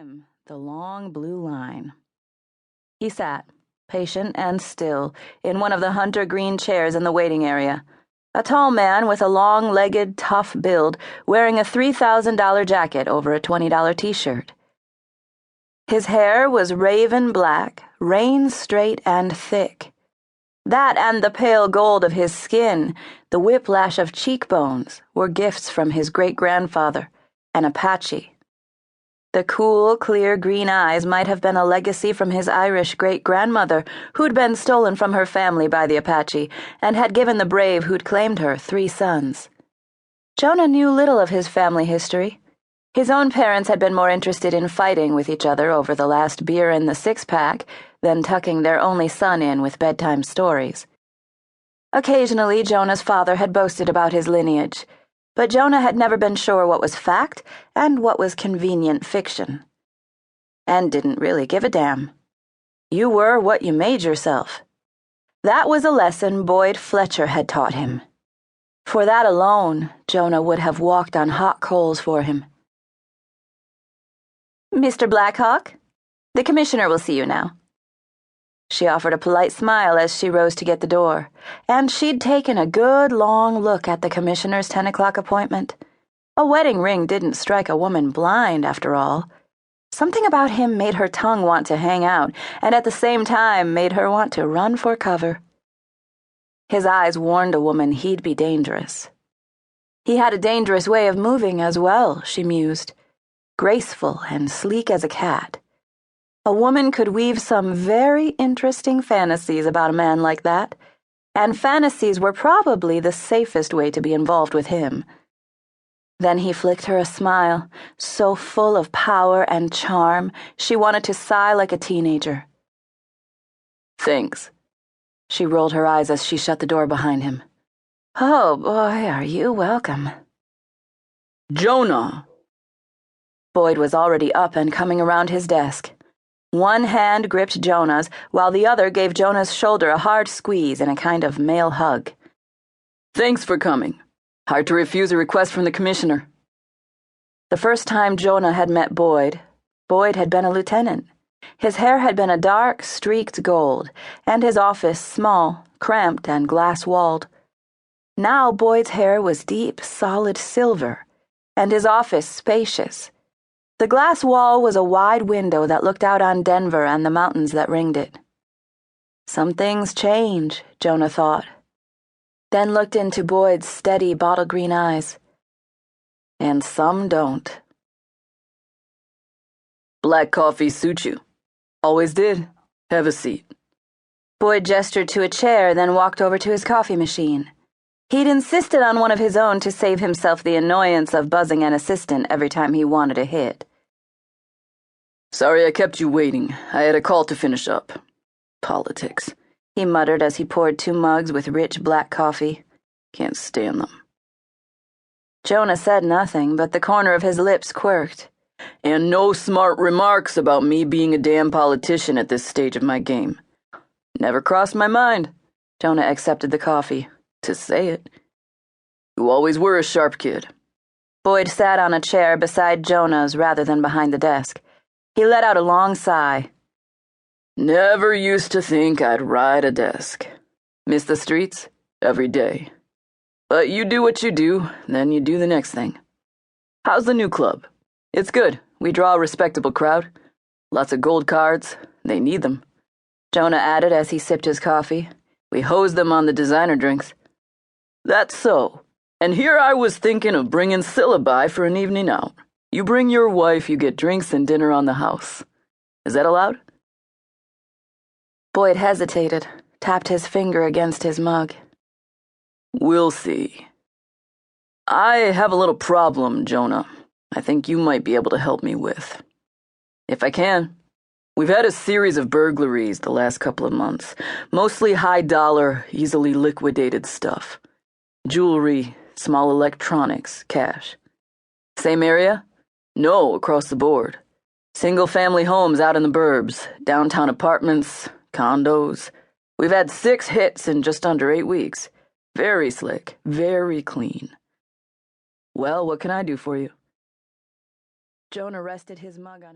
him the long blue line. He sat, patient and still, in one of the hunter green chairs in the waiting area. A tall man with a long-legged, tough build, wearing a $3,000 jacket over a $20 t-shirt. His hair was raven black, rain straight and thick. That and the pale gold of his skin, the whiplash of cheekbones, were gifts from his great-grandfather, an Apache. The cool, clear green eyes might have been a legacy from his Irish great-grandmother, who'd been stolen from her family by the Apache and had given the brave who'd claimed her 3 sons. Jonah knew little of his family history. His own parents had been more interested in fighting with each other over the last beer in the six-pack than tucking their only son in with bedtime stories. Occasionally, Jonah's father had boasted about his lineage, but Jonah had never been sure what was fact and what was convenient fiction. And didn't really give a damn. You were what you made yourself. That was a lesson Boyd Fletcher had taught him. For that alone, Jonah would have walked on hot coals for him. "Mr. Blackhawk, the commissioner will see you now." She offered a polite smile as she rose to get the door, and she'd taken a good long look at the commissioner's 10 o'clock appointment. A wedding ring didn't strike a woman blind, after all. Something about him made her tongue want to hang out, and at the same time made her want to run for cover. His eyes warned a woman he'd be dangerous. He had a dangerous way of moving as well, she mused, graceful and sleek as a cat. A woman could weave some very interesting fantasies about a man like that, and fantasies were probably the safest way to be involved with him. Then he flicked her a smile, so full of power and charm, she wanted to sigh like a teenager. "Thanks." She rolled her eyes as she shut the door behind him. "Oh boy, are you welcome." "Jonah!" Boyd was already up and coming around his desk. One hand gripped Jonah's, while the other gave Jonah's shoulder a hard squeeze and a kind of male hug. "Thanks for coming. Hard to refuse a request from the commissioner." The first time Jonah had met Boyd had been a lieutenant. His hair had been a dark, streaked gold, and his office small, cramped, and glass-walled. Now Boyd's hair was deep, solid silver, and his office spacious. The glass wall was a wide window that looked out on Denver and the mountains that ringed it. Some things change, Jonah thought, then looked into Boyd's steady bottle green eyes. And some don't. "Black coffee suit you. Always did. Have a seat." Boyd gestured to a chair, then walked over to his coffee machine. He'd insisted on one of his own to save himself the annoyance of buzzing an assistant every time he wanted a hit. "Sorry I kept you waiting. I had a call to finish up. Politics," he muttered as he poured 2 mugs with rich black coffee. "Can't stand them." Jonah said nothing, but the corner of his lips quirked. "And no smart remarks about me being a damn politician at this stage of my game. Never crossed my mind." Jonah accepted the coffee. "To say it. You always were a sharp kid." Boyd sat on a chair beside Jonah's rather than behind the desk. He let out a long sigh. "Never used to think I'd ride a desk. Miss the streets? Every day. But you do what you do, then you do the next thing. How's the new club? It's good. We draw a respectable crowd. Lots of gold cards. They need them," Jonah added as he sipped his coffee. "We hose them on the designer drinks." "That's so. And here I was thinking of bringing Syllabi for an evening out. You bring your wife, you get drinks and dinner on the house. Is that allowed?" Boyd hesitated, tapped his finger against his mug. "We'll see. I have a little problem, Jonah, I think you might be able to help me with. If I can. We've had a series of burglaries the last couple of months, mostly high-dollar, easily liquidated stuff. Jewelry, small electronics, cash. Same area? No, across the board. Single-family homes out in the burbs, downtown apartments, condos. We've had 6 hits in just under 8 weeks. Very slick, very clean. Well, what can I do for you?" Jonah rested his mug on